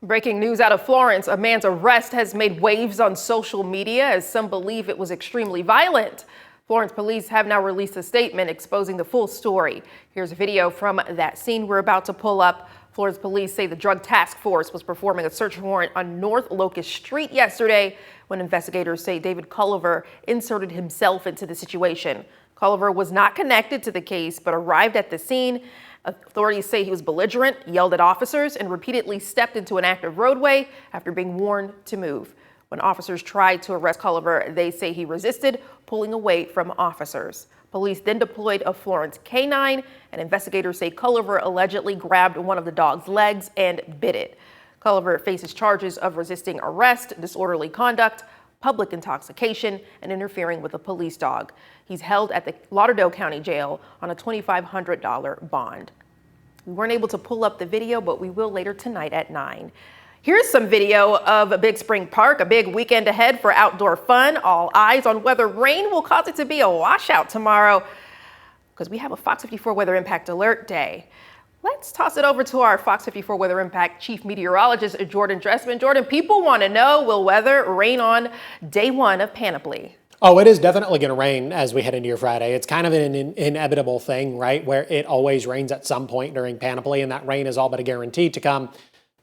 Breaking news out of Florence, a man's arrest has made waves on social media as some believe it was extremely violent. Florence police have now released a statement exposing the full story. Here's a video from that scene we're about to pull up. Florence police say the drug task force was performing a search warrant on North Locust Street yesterday when investigators say David Culliver inserted himself into the situation. Culliver was not connected to the case, but arrived at the scene. Authorities say he was belligerent, yelled at officers, and repeatedly stepped into an active roadway after being warned to move. When officers tried to arrest Culliver, they say he resisted, pulling away from officers. Police then deployed a Florence canine, and investigators say Culliver allegedly grabbed one of the dog's legs and bit it. Culliver faces charges of resisting arrest, disorderly conduct, public intoxication, and interfering with a police dog. He's held at the Lauderdale County Jail on a $2,500 bond. We weren't able to pull up the video, but we will later tonight at 9. Here's some video of Big Spring Park, a big weekend ahead for outdoor fun. All eyes on whether rain will cause it to be a washout tomorrow, because we have a Fox 54 Weather Impact Alert Day. Let's toss it over to our Fox 54 Weather Impact Chief Meteorologist, Jordan Dressman. Jordan, people want to know, will weather rain on day one of Panoply? Oh, it is definitely going to rain as we head into your Friday. It's kind of an inevitable thing, right, where it always rains at some point during Panoply, and that rain is all but a guaranteed to come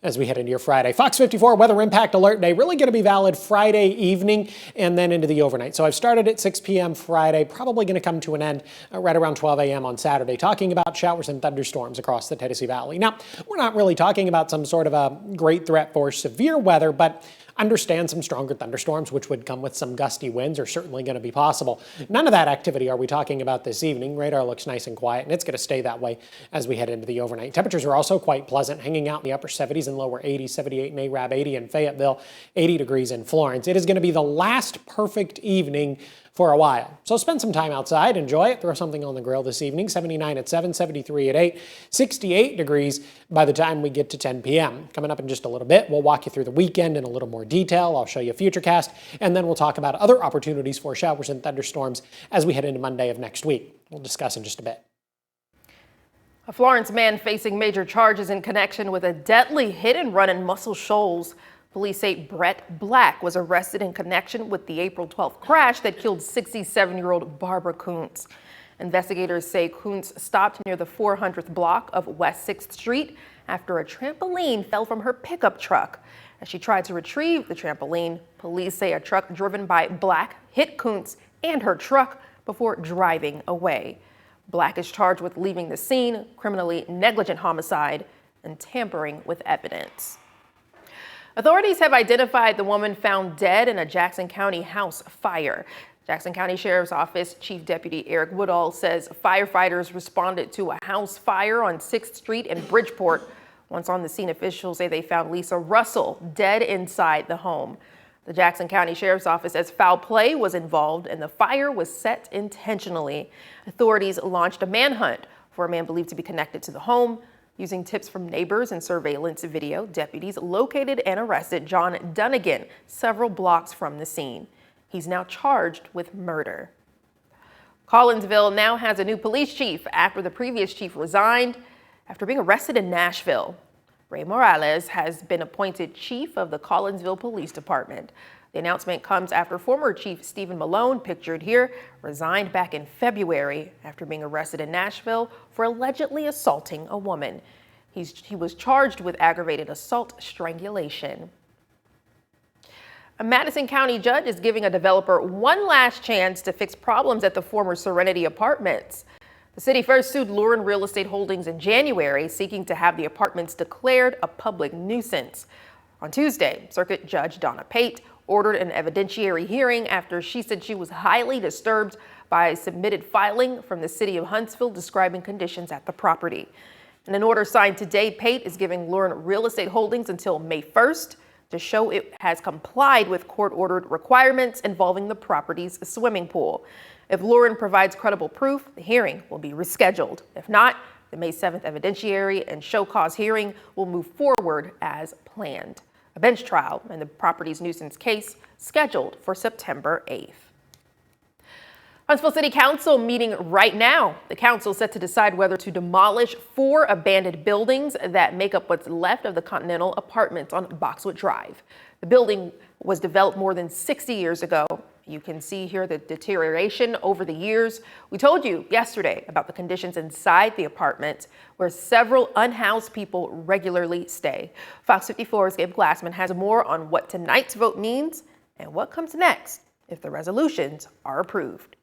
as we head into your Friday. Fox 54 Weather Impact Alert Day, really going to be valid Friday evening and then into the overnight. So I've started at 6 p.m. Friday, probably going to come to an end right around 12 a.m. on Saturday, talking about showers and thunderstorms across the Tennessee Valley. Now, we're not really talking about some sort of a great threat for severe weather, but understand some stronger thunderstorms, which would come with some gusty winds, are certainly going to be possible. None of that activity are we talking about this evening. Radar looks nice and quiet, and it's going to stay that way as we head into the overnight. Temperatures are also quite pleasant, hanging out in the upper 70s and lower 80s, 78 in Arab, 80 in Fayetteville, 80 degrees in Florence. It is going to be the last perfect evening for a while. So spend some time outside, enjoy it, throw something on the grill this evening. 79 at 7, 73 at 8, 68 degrees by the time we get to 10 p.m. Coming up in just a little bit, we'll walk you through the weekend in a little more detail. I'll show you a futurecast, and then we'll talk about other opportunities for showers and thunderstorms as we head into Monday of next week. We'll discuss in just a bit. A Florence man facing major charges in connection with a deadly hit and run in Muscle Shoals. Police say Brett Black was arrested in connection with the April 12th crash that killed 67-year-old Barbara Kuntz. Investigators say Kuntz stopped near the 400th block of West 6th Street after a trampoline fell from her pickup truck. As she tried to retrieve the trampoline, police say a truck driven by Black hit Kuntz and her truck before driving away. Black is charged with leaving the scene, criminally negligent homicide, and tampering with evidence. Authorities have identified the woman found dead in a Jackson County house fire. Jackson County Sheriff's Office Chief Deputy Eric Woodall says firefighters responded to a house fire on 6th Street in Bridgeport. Once on the scene, officials say they found Lisa Russell dead inside the home. The Jackson County Sheriff's Office says foul play was involved and the fire was set intentionally. Authorities launched a manhunt for a man believed to be connected to the home. Using tips from neighbors and surveillance video, deputies located and arrested John Dunnigan several blocks from the scene. He's now charged with murder. Collinsville now has a new police chief after the previous chief resigned after being arrested in Nashville. Ray Morales has been appointed chief of the Collinsville Police Department. The announcement comes after former Chief Stephen Malone, pictured here, resigned back in February after being arrested in Nashville for allegedly assaulting a woman. He was charged with aggravated assault strangulation. A Madison County judge is giving a developer one last chance to fix problems at the former Serenity Apartments. The city first sued Lauren Real Estate Holdings in January, seeking to have the apartments declared a public nuisance. On Tuesday, Circuit Judge Donna Pate ordered an evidentiary hearing after she said she was highly disturbed by submitted filing from the city of Huntsville describing conditions at the property. In an order signed today, Pate is giving Lauren Real Estate Holdings until May 1st to show it has complied with court-ordered requirements involving the property's swimming pool. If Lauren provides credible proof, the hearing will be rescheduled. If not, the May 7th evidentiary and show cause hearing will move forward as planned. A bench trial in the property's nuisance case scheduled for September 8th. Huntsville City Council meeting right now. The council is set to decide whether to demolish 4 abandoned buildings that make up what's left of the Continental Apartments on Boxwood Drive. The building was developed more than 60 years ago. You can see here the deterioration over the years. We told you yesterday about the conditions inside the apartment where several unhoused people regularly stay. Fox 54's Gabe Glassman has more on what tonight's vote means and what comes next if the resolutions are approved.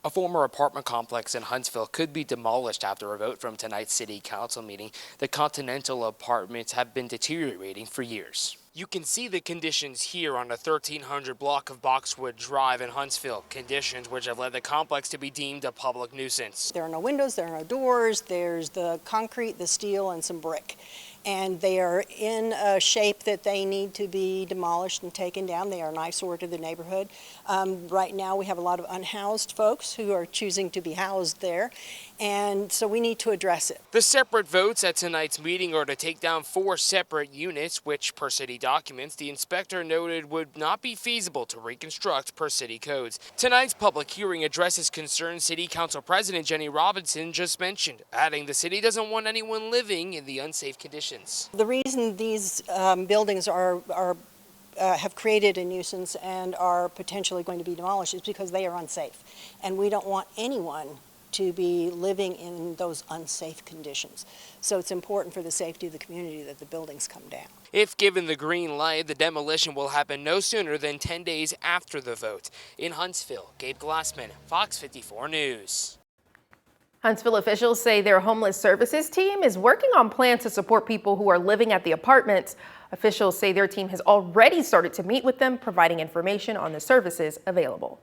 A former apartment complex in Huntsville could be demolished after a vote from tonight's city council meeting. The Continental Apartments have been deteriorating for years. You can see the conditions here on the 1300 block of Boxwood Drive in Huntsville, conditions which have led the complex to be deemed a public nuisance. There are no windows, there are no doors, there's the concrete, the steel, and some brick. And they are in a shape that they need to be demolished and taken down. They are an eyesore to the neighborhood. Right now we have a lot of unhoused folks who are choosing to be housed there, and so we need to address it. The separate votes at tonight's meeting are to take down 4 separate units, which per city documents, the inspector noted would not be feasible to reconstruct per city codes. Tonight's public hearing addresses concerns City Council President Jenny Robinson just mentioned, adding the city doesn't want anyone living in the unsafe conditions. The reason these buildings have created a nuisance and are potentially going to be demolished is because they are unsafe. And we don't want anyone to be living in those unsafe conditions. So it's important for the safety of the community that the buildings come down. If given the green light, the demolition will happen no sooner than 10 days after the vote. In Huntsville, Gabe Glassman, Fox 54 News. Huntsville officials say their homeless services team is working on plans to support people who are living at the apartments. Officials say their team has already started to meet with them, providing information on the services available.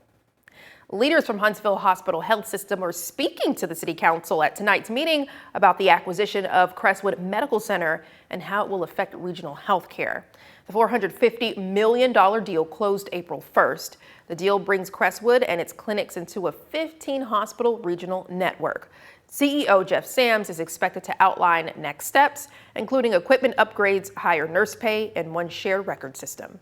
Leaders from Huntsville Hospital Health System are speaking to the City Council at tonight's meeting about the acquisition of Crestwood Medical Center and how it will affect regional health care. The $450 million deal closed April 1st. The deal brings Crestwood and its clinics into a 15-hospital regional network. CEO Jeff Sams is expected to outline next steps, including equipment upgrades, higher nurse pay, and one shared record system.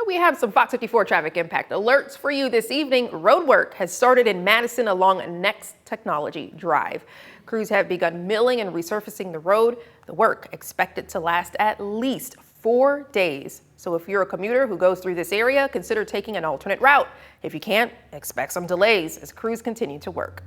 We have some Fox 54 traffic impact alerts for you this evening. Road work has started in Madison along Next Technology Drive. Crews have begun milling and resurfacing the road. The work expected to last at least 4 days. So if you're a commuter who goes through this area, consider taking an alternate route. If you can't, expect some delays as crews continue to work.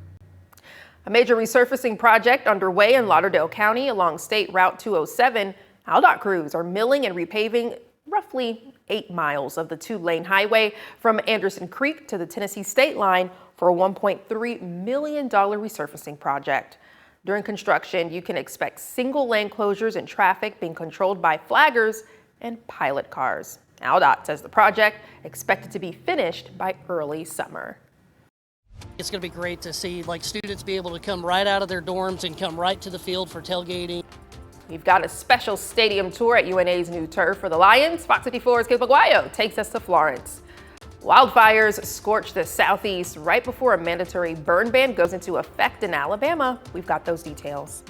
A major resurfacing project underway in Lauderdale County along State Route 207. AlDOT crews are milling and repaving roughly 8 miles of the 2-lane highway from Anderson Creek to the Tennessee state line for a $1.3 million resurfacing project. During construction, you can expect single lane closures and traffic being controlled by flaggers and pilot cars. AlDOT says the project expected to be finished by early summer. It's going to be great to see students be able to come right out of their dorms and come right to the field for tailgating. We've got a special stadium tour at UNA's new turf for the Lions. Fox 54's Kip Aguayo takes us to Florence. Wildfires scorch the southeast right before a mandatory burn ban goes into effect in Alabama. We've got those details.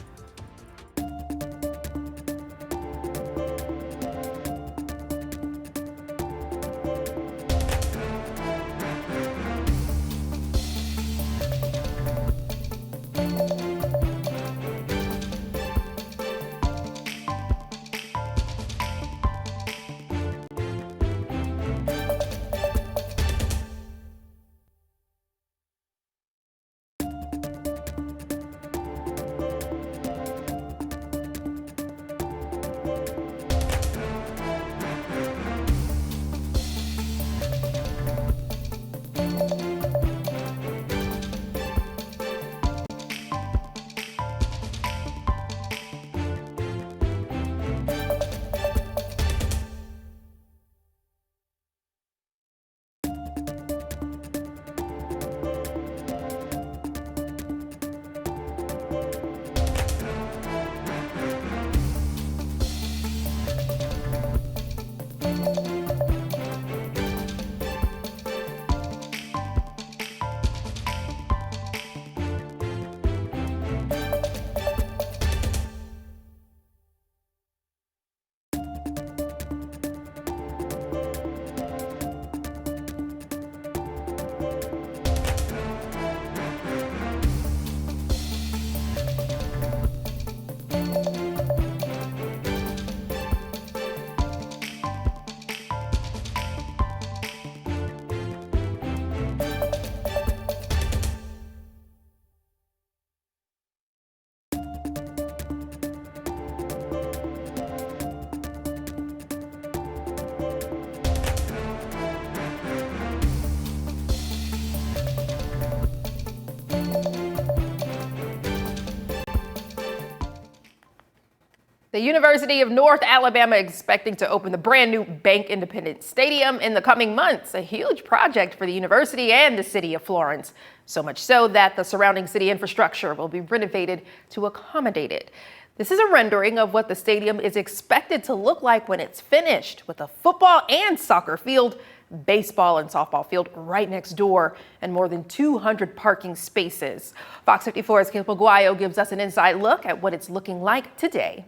The University of North Alabama expecting to open the brand new Bank Independence Stadium in the coming months, a huge project for the university and the city of Florence. So much so that the surrounding city infrastructure will be renovated to accommodate it. This is a rendering of what the stadium is expected to look like when it's finished, with a football and soccer field, baseball and softball field right next door, and more than 200 parking spaces. Fox 54's Caleb Aguayo gives us an inside look at what it's looking like today.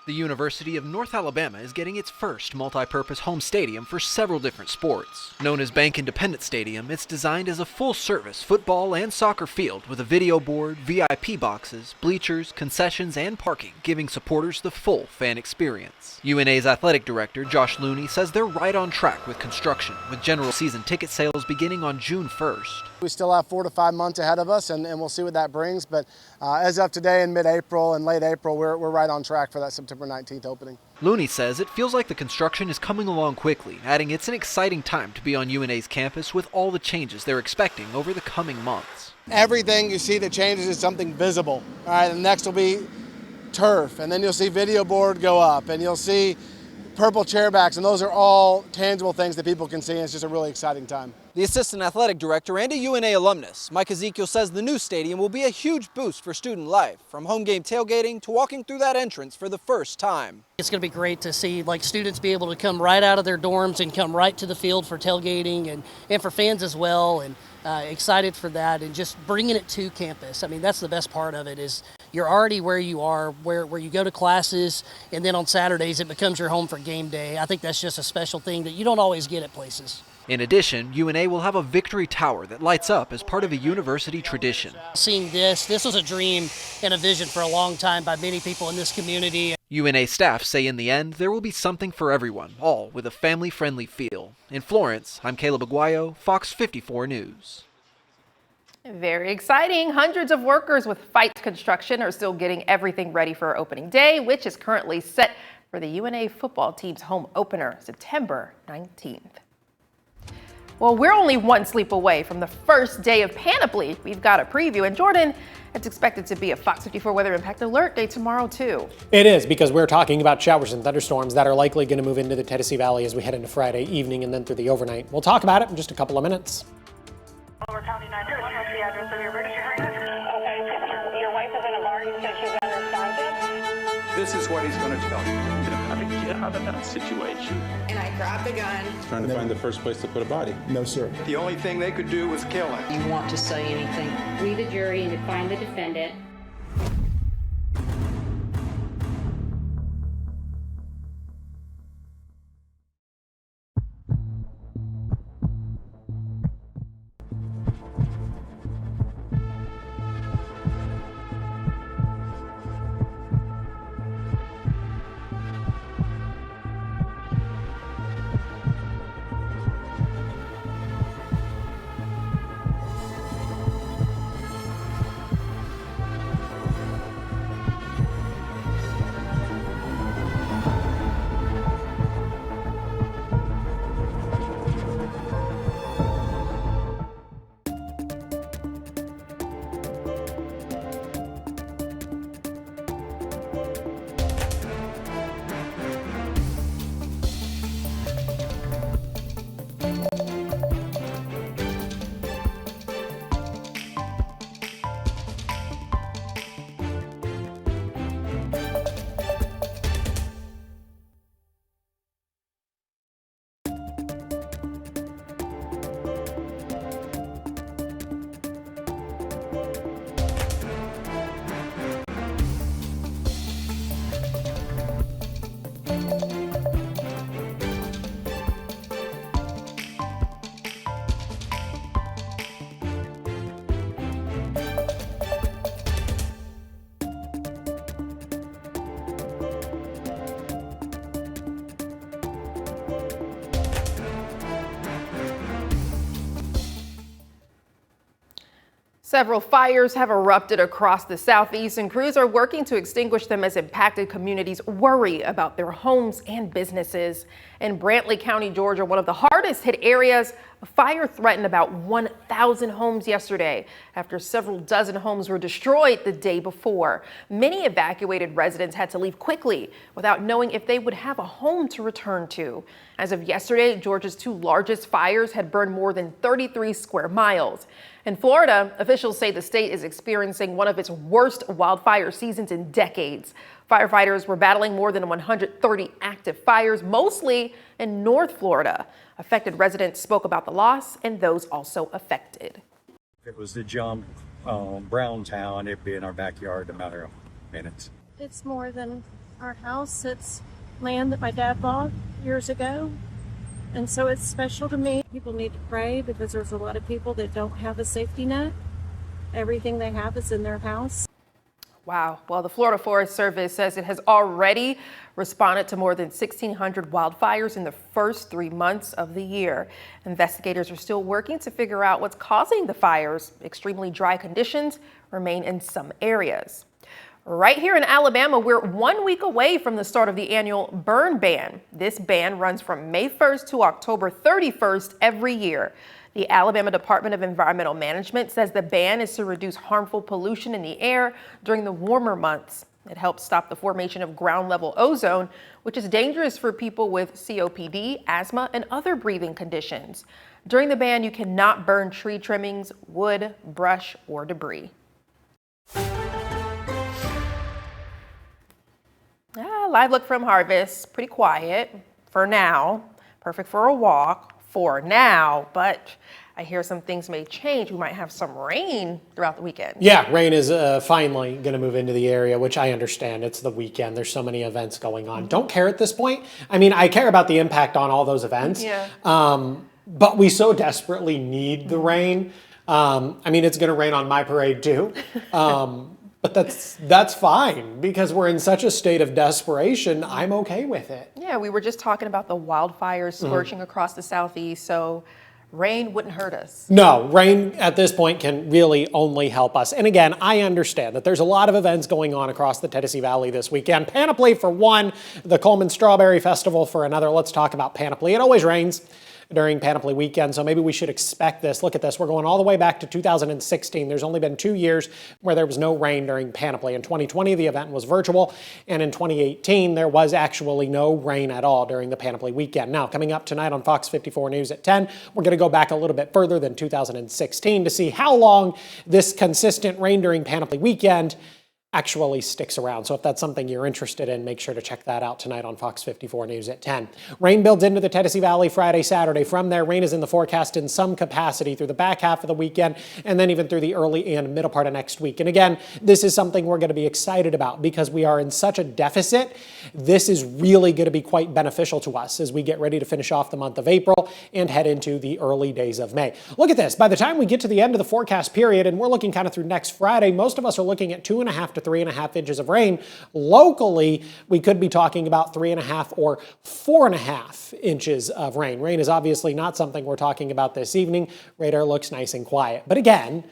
The University of North Alabama is getting its first multi-purpose home stadium for several different sports. Known as Bank Independence Stadium, it's designed as a full-service football and soccer field with a video board, VIP boxes, bleachers, concessions, and parking, giving supporters the full fan experience. UNA's athletic director, Josh Looney, says they're right on track with construction, with general season ticket sales beginning on June 1st. We still have 4 to 5 months ahead of us, and we'll see what that brings. But as of today, in mid-April and late April, we're right on track for that September 19th opening. Looney says it feels like the construction is coming along quickly, adding it's an exciting time to be on UNA's campus with all the changes they're expecting over the coming months. Everything you see that changes is something visible. All right, the next will be turf, and then you'll see video board go up, and you'll see purple chairbacks, and those are all tangible things that people can see, and it's just a really exciting time. The assistant athletic director and a UNA alumnus, Mike Ezekiel, says the new stadium will be a huge boost for student life, from home game tailgating to walking through that entrance for the first time. It's going to be great to see students be able to come right out of their dorms and come right to the field for tailgating and for fans as well, and excited for that, and just bringing it to campus. I mean, that's the best part of it, is you're already where you are, where you go to classes, and then on Saturdays it becomes your home for game day. I think that's just a special thing that you don't always get at places. In addition, UNA will have a victory tower that lights up as part of a university tradition. Seeing this was a dream and a vision for a long time by many people in this community. UNA staff say in the end, there will be something for everyone, all with a family-friendly feel. In Florence, I'm Caleb Aguayo, Fox 54 News. Very exciting. Hundreds of workers with Fight Construction are still getting everything ready for opening day, which is currently set for the UNA football team's home opener, September 19th. Well, we're only one sleep away from the first day of Panoply. We've got a preview. And Jordan, it's expected to be a Fox 54 weather impact alert day tomorrow, too. It is, because we're talking about showers and thunderstorms that are likely going to move into the Tennessee Valley as we head into Friday evening and then through the overnight. We'll talk about it in just a couple of minutes. County 911, what's the address of your emergency room? Okay, your wife is in a bar. You said she's unresponsive. This is what he's going to tell you. How to get out of that situation. And I grabbed the gun. Trying to find the first place to put a body. No, sir. The only thing they could do was kill him. You want to say anything? We, the jury, and to find the defendant. Several fires have erupted across the southeast, and crews are working to extinguish them as impacted communities worry about their homes and businesses. In Brantley County, Georgia, one of the hardest hit areas, A fire threatened about 1,000 homes yesterday after several dozen homes were destroyed the day before. Many evacuated residents had to leave quickly without knowing if they would have a home to return to. As of yesterday, Georgia's two largest fires had burned more than 33 square miles. In Florida, officials say the state is experiencing one of its worst wildfire seasons in decades. Firefighters were battling more than 130 active fires, mostly in North Florida. Affected residents spoke about the loss and those also affected. If it was to jump Brown Town, it'd be in our backyard in a matter of minutes. It's more than our house. It's land that my dad bought years ago. And so it's special to me. People need to pray because there's a lot of people that don't have a safety net. Everything they have is in their house. Wow. Well, the Florida Forest Service says it has already responded to more than 1,600 wildfires in the first 3 months of the year. Investigators are still working to figure out what's causing the fires. Extremely dry conditions remain in some areas. Right here in Alabama, we're 1 week away from the start of the annual burn ban. This ban runs from May 1st to October 31st every year. The Alabama Department of Environmental Management says the ban is to reduce harmful pollution in the air during the warmer months. It helps stop the formation of ground level ozone, which is dangerous for people with COPD, asthma, and other breathing conditions. During the ban, you cannot burn tree trimmings, wood, brush, or debris. Live look from Harvest, pretty quiet for now, perfect for a walk for now, but I hear some things may change. We might have some rain throughout the weekend. Yeah, rain is finally going to move into the area, which I understand. It's the weekend. There's so many events going on. Don't care at this point. I mean, I care about the impact on all those events, but we so desperately need the rain. I mean, it's going to rain on my parade too. But that's fine because we're in such a state of desperation. I'm okay with it. Yeah, we were just talking about the wildfires scorching across the southeast, so rain wouldn't hurt us. No, rain at this point can really only help us. And again, I understand that there's a lot of events going on across the Tennessee Valley this weekend. Panoply for one, the Coleman Strawberry Festival for another. Let's talk about Panoply. It always rains during Panoply weekend, so maybe we should expect this. Look at this. We're going all the way back to 2016. There's only been 2 years where there was no rain during Panoply. In 2020, the event was virtual, and in 2018, there was actually no rain at all during the Panoply weekend. Now, coming up tonight on Fox 54 News at 10, we're going to go back a little bit further than 2016 to see how long this consistent rain during Panoply weekend actually sticks around. So if that's something you're interested in, make sure to check that out tonight on Fox 54 News at 10. Rain builds into the Tennessee Valley Friday, Saturday. From there, rain is in the forecast in some capacity through the back half of the weekend and then even through the early and middle part of next week. And again, this is something we're going to be excited about because we are in such a deficit. This is really going to be quite beneficial to us as we get ready to finish off the month of April and head into the early days of May. Look at this. By the time we get to the end of the forecast period, and we're looking kind of through next Friday, most of us are looking at 2.5 to 3.5 inches of rain. Locally, we could be talking about 3.5 or 4.5 inches of rain. Rain is obviously not something we're talking about this evening. Radar looks nice and quiet. But again,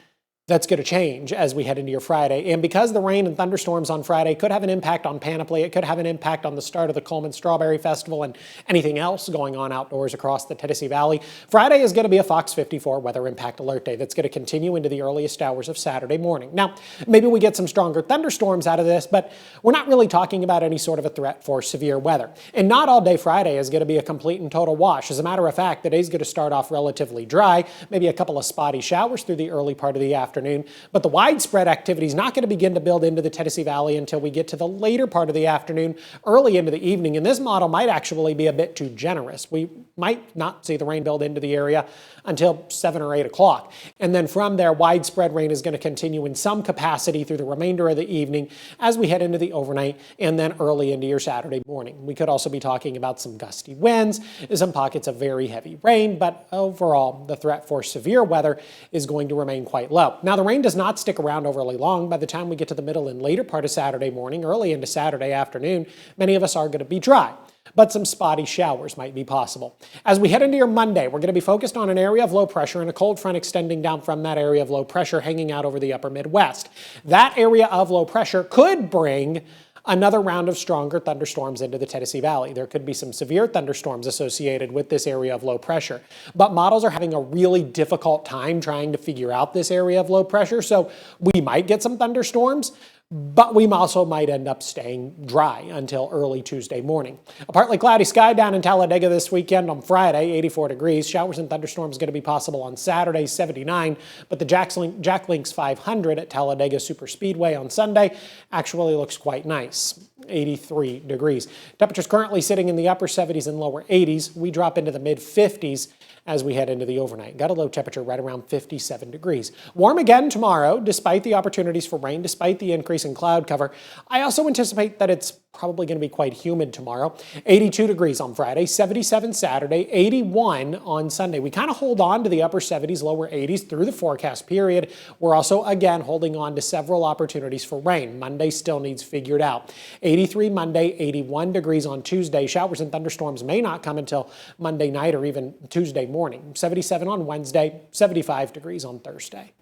that's going to change as we head into your Friday. And because the rain and thunderstorms on Friday could have an impact on Panoply, it could have an impact on the start of the Coleman Strawberry Festival and anything else going on outdoors across the Tennessee Valley, Friday is going to be a Fox 54 weather impact alert day that's going to continue into the earliest hours of Saturday morning. Now, maybe we get some stronger thunderstorms out of this, but we're not really talking about any sort of a threat for severe weather. And not all day Friday is going to be a complete and total wash. As a matter of fact, the day's going to start off relatively dry, maybe a couple of spotty showers through the early part of the afternoon. But the widespread activity is not going to begin to build into the Tennessee Valley until we get to the later part of the afternoon, early into the evening. And this model might actually be a bit too generous. We might not see the rain build into the area until 7 or 8 o'clock. And then from there, widespread rain is going to continue in some capacity through the remainder of the evening as we head into the overnight and then early into your Saturday morning. We could also be talking about some gusty winds, some pockets of very heavy rain, but overall, the threat for severe weather is going to remain quite low. Now, the rain does not stick around overly long. By the time we get to the middle and later part of Saturday morning, early into Saturday afternoon, many of us are going to be dry, but some spotty showers might be possible. As we head into your Monday, we're going to be focused on an area of low pressure and a cold front extending down from that area of low pressure hanging out over the upper Midwest. That area of low pressure could bring another round of stronger thunderstorms into the Tennessee Valley. There could be some severe thunderstorms associated with this area of low pressure, but models are having a really difficult time trying to figure out this area of low pressure, so we might get some thunderstorms, but we also might end up staying dry until early Tuesday morning. A partly cloudy sky down in Talladega this weekend. On Friday, 84 degrees. Showers and thunderstorms going to be possible on Saturday, 79. But the Jack Links 500 at Talladega Superspeedway on Sunday actually looks quite nice. 83 degrees. Temperatures currently sitting in the upper 70s and lower 80s. We drop into the mid 50s as we head into the overnight. Got a low temperature right around 57 degrees. Warm again tomorrow, despite the opportunities for rain, despite the increase in cloud cover. I also anticipate that it's probably going to be quite humid tomorrow. 82 degrees on Friday, 77 Saturday, 81 on Sunday. We kind of hold on to the upper 70s, lower 80s through the forecast period. We're also, again, holding on to several opportunities for rain. Monday still needs figured out. 83 Monday, 81 degrees on Tuesday. Showers and thunderstorms may not come until Monday night or even Tuesday morning. 77 on Wednesday, 75 degrees on Thursday.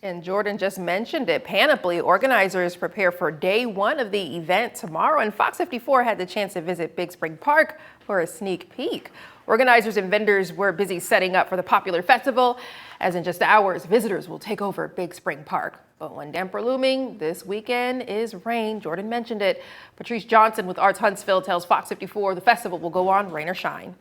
And Jordan just mentioned it. Panoply organizers prepare for day one of the event tomorrow, and Fox 54 had the chance to visit Big Spring Park for a sneak peek. Organizers and vendors were busy setting up for the popular festival, as in just hours, visitors will take over Big Spring Park. But one damper looming this weekend is rain. Jordan mentioned it. Patrice Johnson with Arts Huntsville tells Fox 54 the festival will go on rain or shine.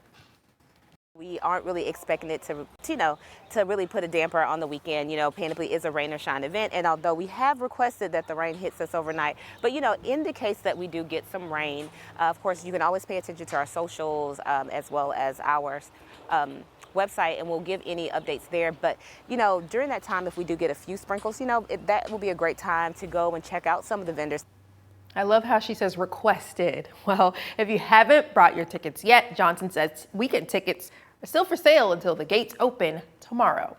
We aren't really expecting it to really put a damper on the weekend. Panoply is a rain or shine event, and although we have requested that the rain hits us overnight, but in the case that we do get some rain, of course, you can always pay attention to our socials as well as our website, and we'll give any updates there. But during that time, if we do get a few sprinkles, that will be a great time to go and check out some of the vendors. I love how she says requested. Well, if you haven't brought your tickets yet, Johnson says weekend tickets are still for sale until the gates open tomorrow.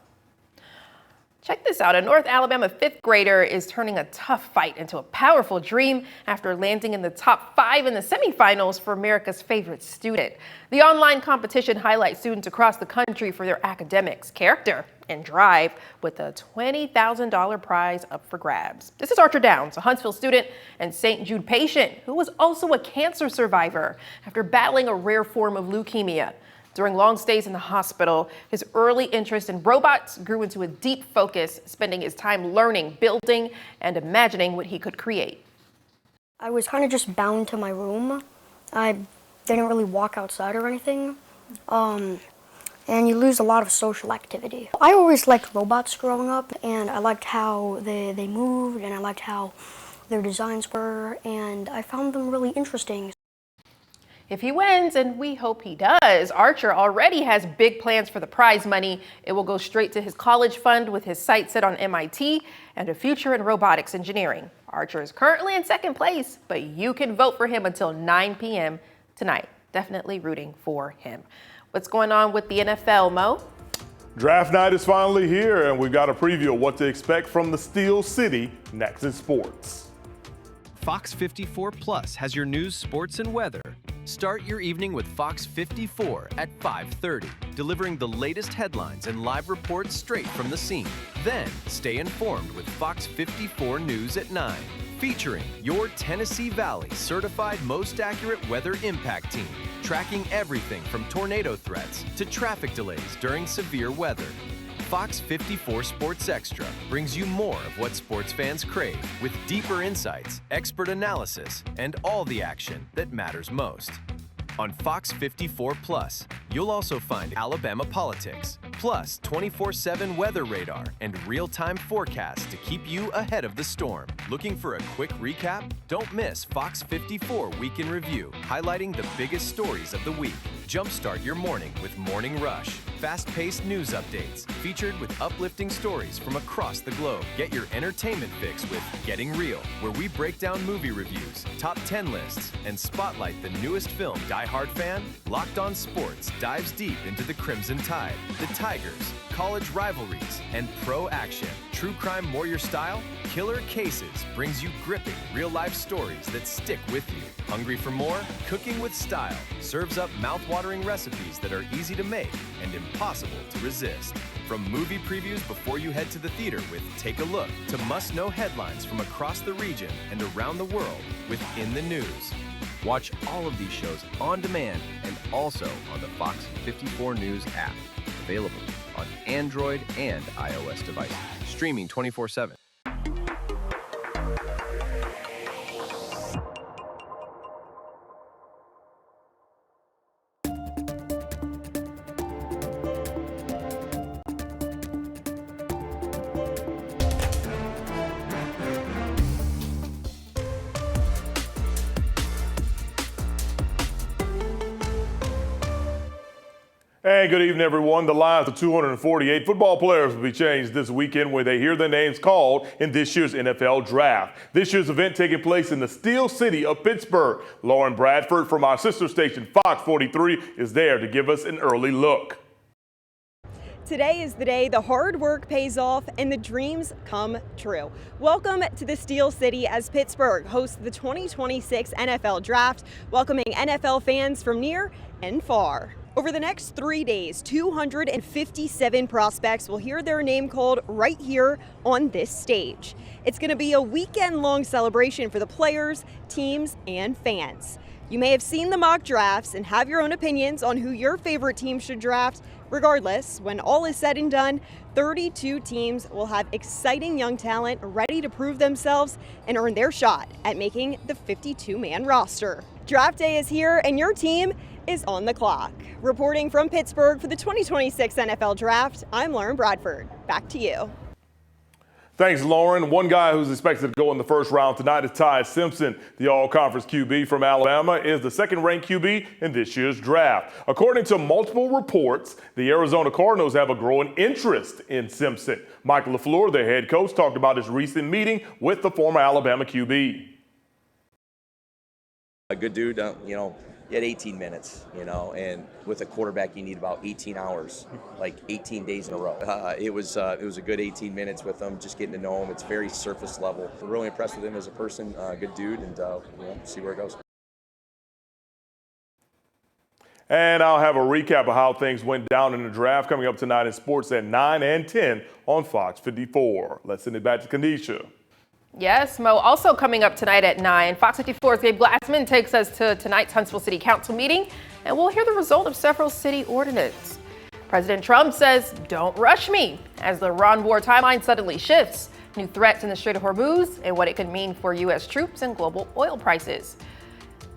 Check this out. A North Alabama fifth grader is turning a tough fight into a powerful dream after landing in the top 5 in the semifinals for America's Favorite Student. The online competition highlights students across the country for their academics, character, and drive, with a $20,000 prize up for grabs. This is Archer Downs, a Huntsville student and St. Jude patient who was also a cancer survivor after battling a rare form of leukemia. During long stays in the hospital, his early interest in robots grew into a deep focus, spending his time learning, building, and imagining what he could create. I was kind of just bound to my room. I didn't really walk outside or anything. And you lose a lot of social activity. I always liked robots growing up, and I liked how they moved, and I liked how their designs were, and I found them really interesting. If he wins, and we hope he does, Archer already has big plans for the prize money. It will go straight to his college fund with his sights set on MIT and a future in robotics engineering. Archer is currently in second place, but you can vote for him until 9 p.m. tonight. Definitely rooting for him. What's going on with the NFL, Mo? Draft night is finally here, and we've got a preview of what to expect from the Steel City next in sports. Fox 54 Plus has your news, sports, and weather. Start your evening with Fox 54 at 5:30, delivering the latest headlines and live reports straight from the scene. Then stay informed with Fox 54 News at 9, featuring your Tennessee Valley certified most accurate weather impact team, tracking everything from tornado threats to traffic delays during severe weather. Fox 54 Sports Extra brings you more of what sports fans crave, with deeper insights, expert analysis, and all the action that matters most. On Fox 54 Plus, you'll also find Alabama politics, plus 24/7 weather radar and real-time forecasts to keep you ahead of the storm. Looking for a quick recap? Don't miss Fox 54 Week in Review, highlighting the biggest stories of the week. Jumpstart your morning with Morning Rush. Fast-paced news updates, featured with uplifting stories from across the globe. Get your entertainment fix with Getting Real, where we break down movie reviews, top 10 lists, and spotlight the newest film. Die Hard fan? Locked On Sports dives deep into the Crimson Tide, the Tigers, college rivalries, and pro action. True crime warrior style? Killer Cases brings you gripping, real-life stories that stick with you. Hungry for more? Cooking with Style serves up mouth-watering recipes that are easy to make and impossible to resist. From movie previews before you head to the theater with Take a Look, to must-know headlines from across the region and around the world with In the News. Watch all of these shows on demand and also on the Fox 54 News app. Available on Android and iOS devices. Streaming 24/7. And good evening, everyone. The lives of 248 football players will be changed this weekend when they hear their names called in this year's NFL Draft. This year's event taking place in the Steel City of Pittsburgh. Lauren Bradford from our sister station, FOX43, is there to give us an early look. Today is the day the hard work pays off and the dreams come true. Welcome to the Steel City as Pittsburgh hosts the 2026 NFL Draft, welcoming NFL fans from near and far. Over the next 3 days, 257 prospects will hear their name called right here on this stage. It's going to be a weekend-long celebration for the players, teams, and fans. You may have seen the mock drafts and have your own opinions on who your favorite team should draft. Regardless, when all is said and done, 32 teams will have exciting young talent ready to prove themselves and earn their shot at making the 52-man roster. Draft day is here and your team is on the clock. Reporting from Pittsburgh for the 2026 NFL Draft, I'm Lauren Bradford. Back to you. Thanks, Lauren. One guy who's expected to go in the first round tonight is Ty Simpson. The all-conference QB from Alabama is the second-ranked QB in this year's draft. According to multiple reports, the Arizona Cardinals have a growing interest in Simpson. Mike LaFleur, their head coach, talked about his recent meeting with the former Alabama QB. A good dude, he had 18 minutes, and with a quarterback, you need about 18 hours, like 18 days in a row. It was a good 18 minutes with him, just getting to know him. It's very surface level. I'm really impressed with him as a person, good dude, and see where it goes. And I'll have a recap of how things went down in the draft coming up tonight in sports at 9 and 10 on Fox 54. Let's send it back to Kanisha. Yes, Mo. Also coming up tonight at 9, Fox 54's Gabe Glassman takes us to tonight's Huntsville City Council meeting, and we'll hear the result of several city ordinances. President Trump says, "Don't rush me," as the Iran war timeline suddenly shifts. New threats in the Strait of Hormuz and what it could mean for U.S. troops and global oil prices.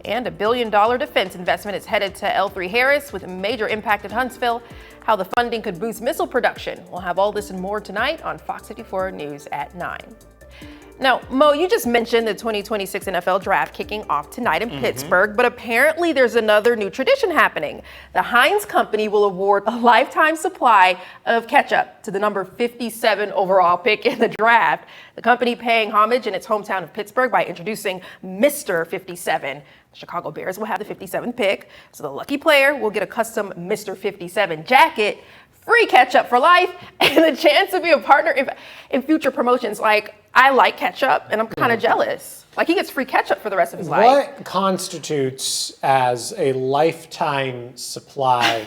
And $1 billion defense investment is headed to L3 Harris with a major impact at Huntsville. How the funding could boost missile production. We'll have all this and more tonight on Fox 54 News at 9. Now, Mo, you just mentioned the 2026 NFL Draft kicking off tonight in Pittsburgh, but apparently there's another new tradition happening. The Heinz Company will award a lifetime supply of ketchup to the number 57 overall pick in the draft. The company paying homage in its hometown of Pittsburgh by introducing Mr. 57. The Chicago Bears will have the 57th pick, so the lucky player will get a custom Mr. 57 jacket, free ketchup for life, and the chance to be a partner in future promotions. Like, I like ketchup, and I'm kind of jealous. Like, he gets free ketchup for the rest of his life. What constitutes as a lifetime supply?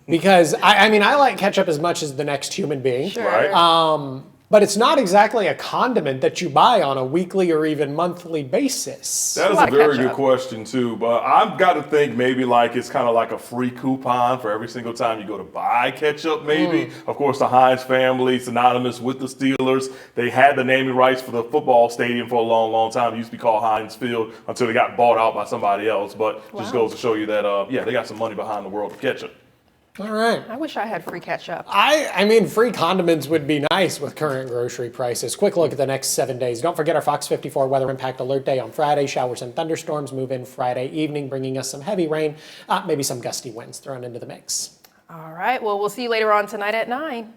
Because, I mean, I like ketchup as much as the next human being. Sure. Right. But it's not exactly a condiment that you buy on a weekly or even monthly basis. That is a very good question, too. But I've got to think maybe like it's kind of like a free coupon for every single time you go to buy ketchup, maybe. Of course, the Heinz family, synonymous with the Steelers. They had the naming rights for the football stadium for a long, long time. It used to be called Heinz Field until they got bought out by somebody else. But just goes to show you that, they got some money behind the world of ketchup. All right. I wish I had free ketchup. I mean, free condiments would be nice with current grocery prices. Quick look at the next 7 days. Don't forget our Fox 54 weather impact alert day on Friday. Showers and thunderstorms move in Friday evening, bringing us some heavy rain, maybe some gusty winds thrown into the mix. All right. Well, we'll see you later on tonight at 9.